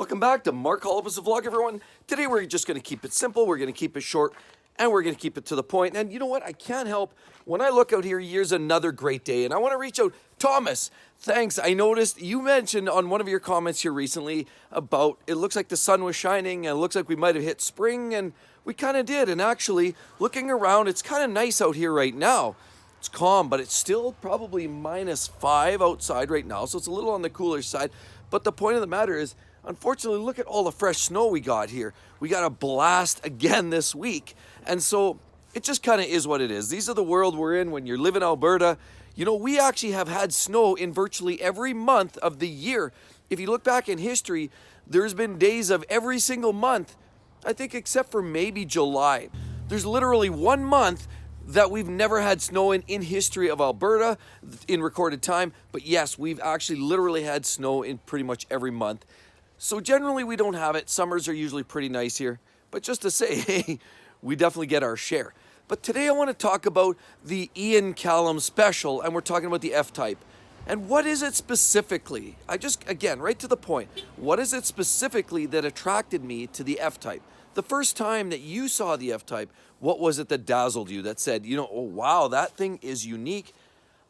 Welcome back to Mark Holubus' vlog, everyone. Today we're just going to keep it simple, we're going to keep it short, and we're going to keep it to the point. And you know what? I can't help, when I look out here, here's another great day, and I want to reach out. Thomas, thanks. I noticed you mentioned on one of your comments here recently about it looks like the sun was shining, and it looks like we might have hit spring, and we kind of did. And actually, looking around, it's kind of nice out here right now. It's calm, but it's still probably -5 outside right now, so it's a little on the cooler side. But the point of the matter is, unfortunately, look at all the fresh snow we got here. We got a blast again this week. And so it just kind of is what it is. These are the world we're in when you live in Alberta. You know, we actually have had snow in virtually every month of the year. If you look back in history, there's been days of every single month, I think except for maybe July. There's literally 1 month that we've never had snow in history of Alberta in recorded time. But yes, we've actually literally had snow in pretty much every month. So generally we don't have it. Summers are usually pretty nice here. But just to say, hey, we definitely get our share. But today I want to talk about the Ian Callum special, and we're talking about the F-Type. And what is it specifically? Again, right to the point. What is it specifically that attracted me to the F-Type? The first time that you saw the F-Type, what was it that dazzled you, that said, you know, oh wow, that thing is unique?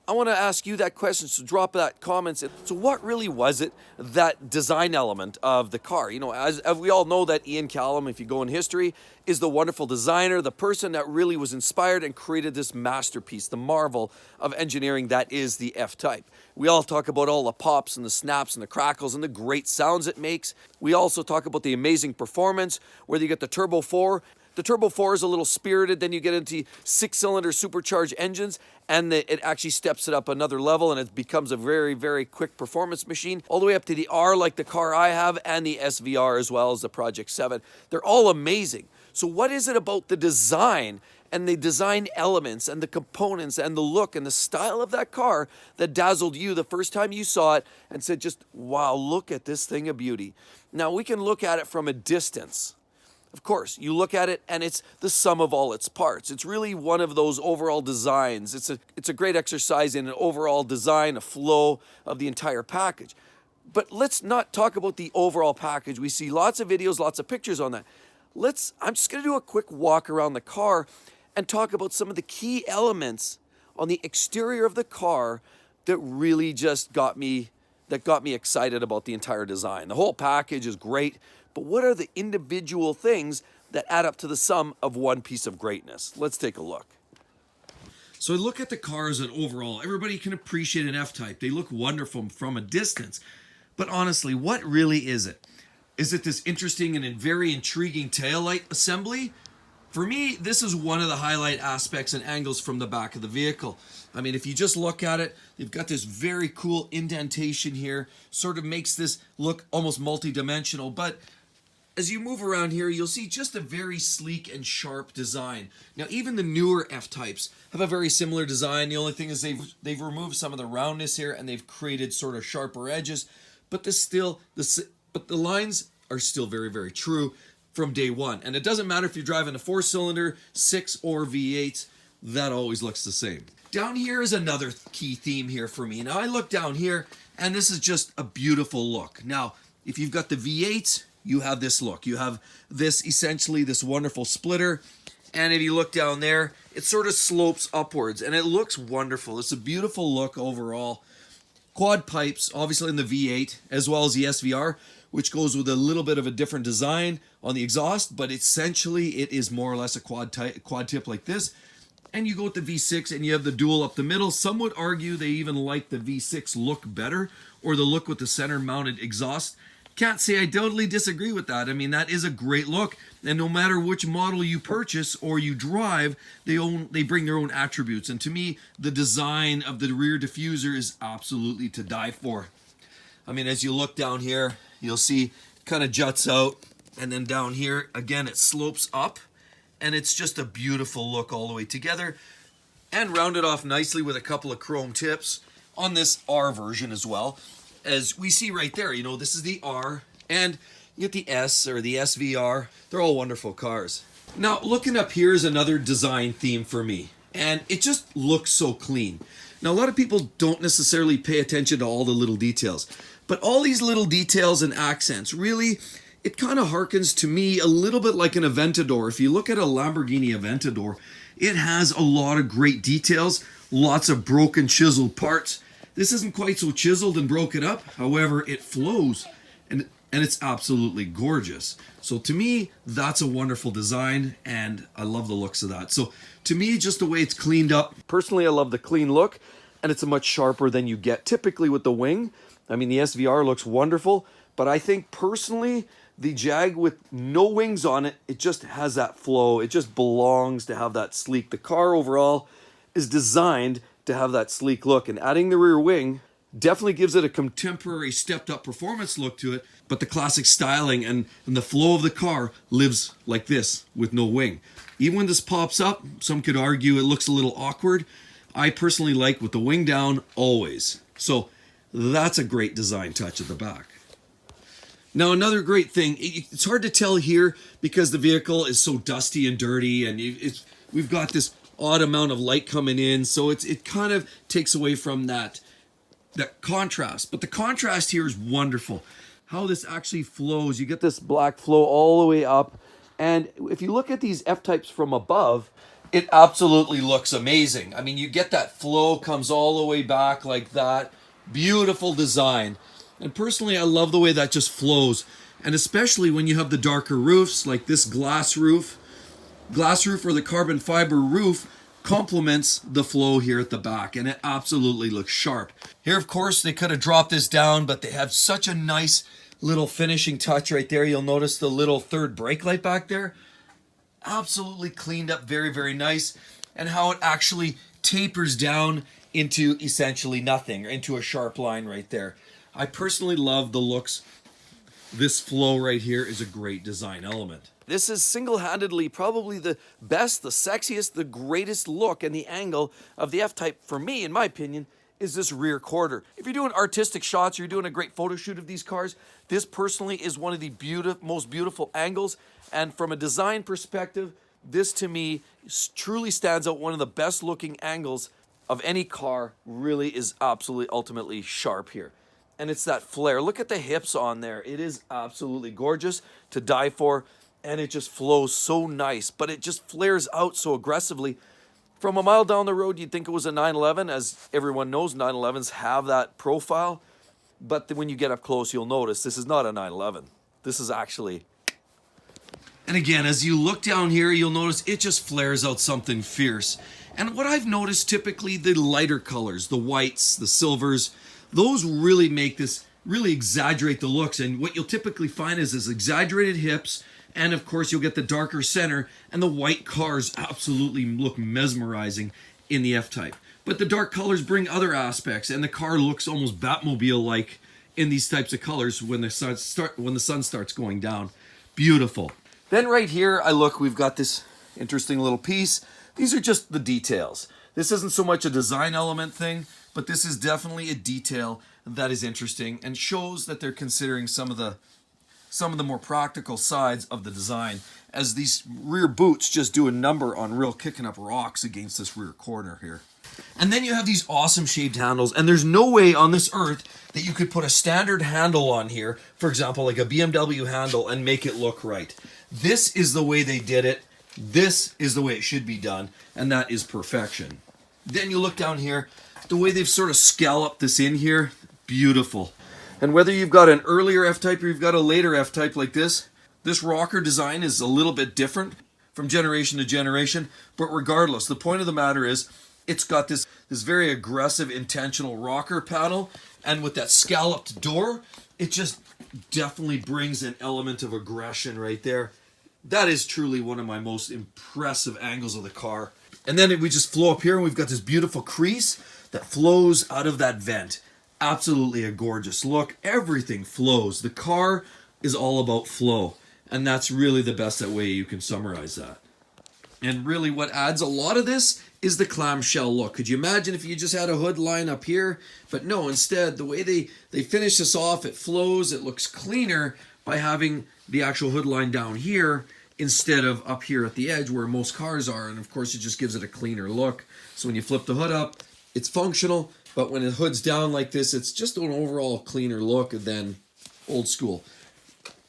I want to ask you that question, so drop that comments. So what really was it, that design element of the car? You know, as we all know that Ian Callum, if you go in history, is the wonderful designer, the person that really was inspired and created this masterpiece, the marvel of engineering that is the F-Type. We all talk about all the pops and the snaps and the crackles and the great sounds it makes. We also talk about the amazing performance, whether you get the Turbo 4. The Turbo 4 is a little spirited, then you get into 6-cylinder supercharged engines, and it actually steps it up another level, and it becomes a very, very quick performance machine, all the way up to the R, like the car I have, and the SVR, as well as the Project 7. They're all amazing. So what is it about the design and the design elements and the components and the look and the style of that car that dazzled you the first time you saw it and said, just, wow, look at this thing of beauty? Now, we can look at it from a distance. Of course, you look at it and it's the sum of all its parts. It's really one of those overall designs. It's a great exercise in an overall design, a flow of the entire package. But let's not talk about the overall package. We see lots of videos, lots of pictures on that. I'm just going to do a quick walk around the car and talk about some of the key elements on the exterior of the car that really just got me excited about the entire design. The whole package is great. But what are the individual things that add up to the sum of one piece of greatness? Let's take a look. So I look at the cars and overall, everybody can appreciate an F-Type. They look wonderful from a distance. But honestly, what really is it? Is it this interesting and very intriguing taillight assembly? For me, this is one of the highlight aspects and angles from the back of the vehicle. I mean, if you just look at it, you've got this very cool indentation here, sort of makes this look almost multi-dimensional. But as you move around here, you'll see just a very sleek and sharp design. Now, even the newer F-Types have a very similar design. The only thing is they've removed some of the roundness here and they've created sort of sharper edges. But the lines are still very, very true from day one. And it doesn't matter if you're driving a 4-cylinder, 6, or V8, that always looks the same. Down here is another key theme here for me. Now, I look down here, and this is just a beautiful look. Now, if you've got the V8, you have this look. You have this, essentially, this wonderful splitter. And if you look down there, it sort of slopes upwards, and it looks wonderful. It's a beautiful look overall. Quad pipes, obviously in the V8, as well as the SVR, which goes with a little bit of a different design on the exhaust, but essentially it is more or less a quad tip like this. And you go with the V6 and you have the dual up the middle. Some would argue they even like the V6 look better, or the look with the center mounted exhaust. Can't say I totally disagree with that. I mean, that is a great look, and no matter which model you purchase or you drive, they bring their own attributes. And to me, the design of the rear diffuser is absolutely to die for. I mean, as you look down here, you'll see it kind of juts out, and then down here, again, it slopes up, and it's just a beautiful look all the way together, and rounded off nicely with a couple of chrome tips on this R version as well. As we see right there, you know, this is the R, and you get the S or the SVR. They're all wonderful cars. Now, looking up here is another design theme for me, and it just looks so clean. Now, a lot of people don't necessarily pay attention to all the little details, But all these little details and accents, really, it kind of harkens to me a little bit like an Aventador. If you look at a Lamborghini Aventador, it has a lot of great details, lots of broken, chiseled parts. This isn't quite so chiseled and broken up. However, it flows, and it's absolutely gorgeous. So to me, that's a wonderful design, and I love the looks of that. So to me, just the way it's cleaned up. Personally, I love the clean look, and it's a much sharper than you get typically with the wing. I mean, the SVR looks wonderful, but I think personally, the Jag with no wings on it, it just has that flow. It just belongs to have that sleek. The car overall is designed to have that sleek look, and adding the rear wing definitely gives it a contemporary stepped up performance look to it, but the classic styling and the flow of the car lives like this with no wing. Even when this pops up, some could argue it looks a little awkward. I personally like with the wing down always. So that's a great design touch at the back. Now another great thing, it's hard to tell here because the vehicle is so dusty and dirty, and we've got this odd amount of light coming in, so it kind of takes away from that contrast. But the contrast here is wonderful. How this actually flows. You get this black flow all the way up, and if you look at these F-Types from above, it absolutely looks amazing. I mean, you get that flow comes all the way back like that. Beautiful design. And personally, I love the way that just flows. And especially when you have the darker roofs, like this glass roof or the carbon fiber roof complements the flow here at the back, and it absolutely looks sharp. Here, of course, they could have dropped this down, but they have such a nice little finishing touch right there. You'll notice the little third brake light back there. Absolutely cleaned up, very, very nice. And how it actually tapers down into essentially nothing, or into a sharp line right there. I personally love the looks. This flow right here is a great design element. This is single-handedly probably the best, the sexiest, the greatest look and the angle of the F-Type for me, in my opinion, is this rear quarter. If you're doing artistic shots, you're doing a great photo shoot of these cars, this personally is one of the most beautiful angles. And from a design perspective, this to me truly stands out. One of the best looking angles of any car. Really is absolutely ultimately sharp here. And it's that flare. Look at the hips on there. It is absolutely gorgeous to die for. And it just flows so nice, but it just flares out so aggressively. From a mile down the road, you'd think it was a 911. As everyone knows, 911s have that profile. But when you get up close, you'll notice this is not a 911. This is actually... And again, as you look down here, you'll notice it just flares out something fierce. And what I've noticed, typically the lighter colors, the whites, the silvers, those really make this, really exaggerate the looks. And what you'll typically find is this exaggerated hips, and of course you'll get the darker center, and the white cars absolutely look mesmerizing in the F-Type. But the dark colors bring other aspects, and the car looks almost Batmobile-like in these types of colors when the sun starts going down. Beautiful. Then right here, we've got this interesting little piece. These are just the details. This isn't so much a design element thing, but this is definitely a detail that is interesting and shows that they're considering some of the more practical sides of the design, as these rear boots just do a number on real kicking up rocks against this rear corner here. And then you have these awesome shaped handles, and there's no way on this earth that you could put a standard handle on here, for example, like a BMW handle, and make it look right. This is the way they did it. This is the way it should be done, and that is perfection. Then you look down here, the way they've sort of scalloped this in here, beautiful. And whether you've got an earlier F-Type or you've got a later F-Type like this rocker design is a little bit different from generation to generation. But regardless, the point of the matter is it's got this very aggressive, intentional rocker panel. And with that scalloped door, it just definitely brings an element of aggression right there. That is truly one of my most impressive angles of the car. And then we just flow up here, and we've got this beautiful crease that flows out of that vent. Absolutely a gorgeous look. Everything flows. The car is all about flow, and that's really the best way you can summarize that. And really what adds a lot of this is the clamshell look. Could you imagine if you just had a hood line up here? But no, instead, the way they finish this off, it flows, it looks cleaner by having the actual hood line down here instead of up here at the edge where most cars are. And of course, it just gives it a cleaner look. So when you flip the hood up, it's functional, But when the hood's down like this, it's just an overall cleaner look than old school.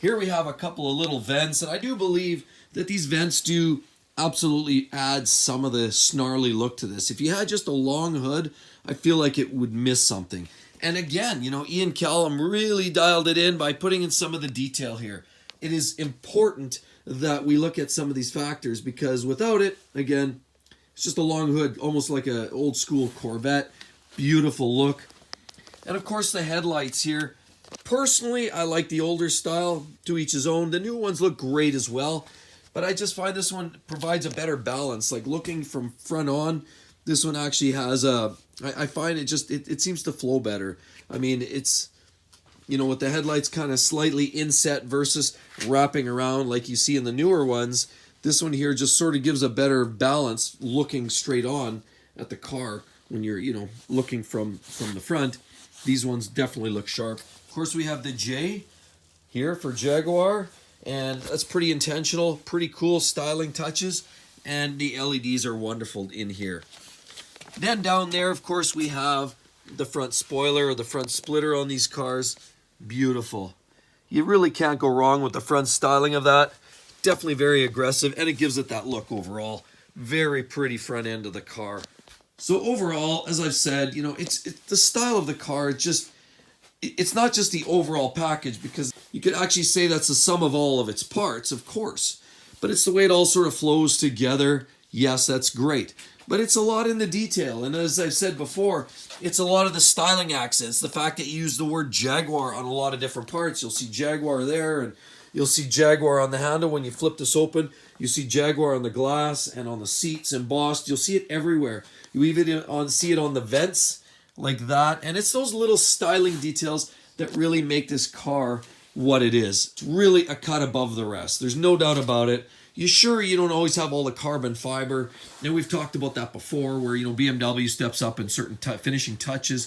Here we have a couple of little vents, and I do believe that these vents do absolutely add some of the snarly look to this. If you had just a long hood, I feel like it would miss something. And again, you know, Ian Callum really dialed it in by putting in some of the detail here. It is important that we look at some of these factors, because without it, again, it's just a long hood, almost like an old school Corvette. Beautiful look. And of course the headlights here. Personally, I like the older style, to each his own. The new ones look great as well, but I just find this one provides a better balance. Like looking from front on, this one actually has a, I find it seems to flow better. I mean, it's, you know, with the headlights kind of slightly inset versus wrapping around like you see in the newer ones, this one here just sort of gives a better balance looking straight on at the car when you're, you know, looking from the front. These ones definitely look sharp. Of course, we have the J here for Jaguar, and that's pretty intentional, pretty cool styling touches, and the LEDs are wonderful in here. Then down there, of course, we have the front spoiler or the front splitter on these cars. Beautiful. You really can't go wrong with the front styling of that. Definitely very aggressive, and it gives it that look overall. Very pretty front end of the car. So overall, as I've said, you know, it's the style of the car. It's not just the overall package, because you could actually say that's the sum of all of its parts, of course. But it's the way it all sort of flows together. Yes, that's great. But it's a lot in the detail. And as I've said before, it's a lot of the styling accents. The fact that you use the word Jaguar on a lot of different parts. You'll see Jaguar there, and you'll see Jaguar on the handle when you flip this open. You see Jaguar on the glass and on the seats embossed. You'll see it everywhere. You even see it on the vents like that. And it's those little styling details that really make this car what it is. It's really a cut above the rest. There's no doubt about it. You don't always have all the carbon fiber. And we've talked about that before, where, you know, BMW steps up in certain finishing touches.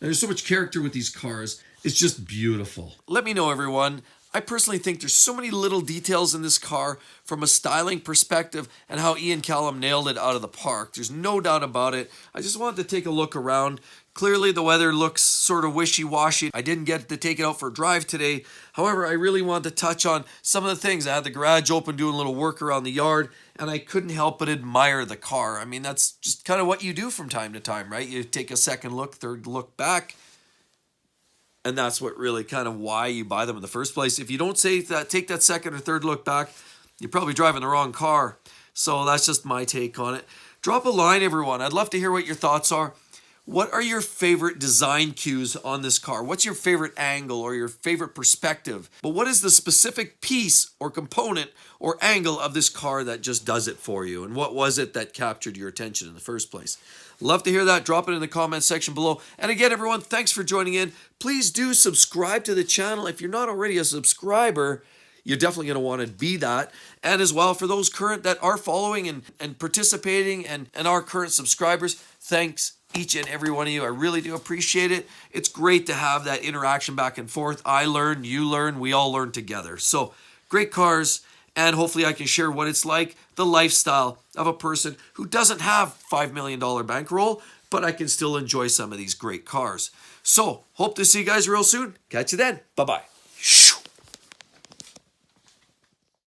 And there's so much character with these cars. It's just beautiful. Let me know, everyone. I personally think there's so many little details in this car from a styling perspective, and how Ian Callum nailed it out of the park. There's no doubt about it. I just wanted to take a look around. Clearly the weather looks sort of wishy-washy. I didn't get to take it out for a drive today. However, I really wanted to touch on some of the things. I had the garage open doing a little work around the yard, and I couldn't help but admire the car. I mean, that's just kind of what you do from time to time, right? You take a second look, third look back. And that's what really kind of why you buy them in the first place. If you don't take that second or third look back, you're probably driving the wrong car. So that's just my take on it. Drop a line, everyone. I'd love to hear what your thoughts are. What are your favorite design cues on this car? What's your favorite angle or your favorite perspective? But what is the specific piece or component or angle of this car that just does it for you? And what was it that captured your attention in the first place? Love to hear that. Drop it in the comments section below. And again, everyone, thanks for joining in. Please do subscribe to the channel. If you're not already a subscriber, you're definitely going to want to be that. And as well, for those current that are following and participating and are current subscribers, thanks each and every one of you. I really do appreciate it. It's great to have that interaction back and forth. I learn, you learn, we all learn together. So great cars, and hopefully I can share what it's like, the lifestyle of a person who doesn't have $5 million bankroll, but I can still enjoy some of these great cars. So hope to see you guys real soon. Catch you then. Bye-bye.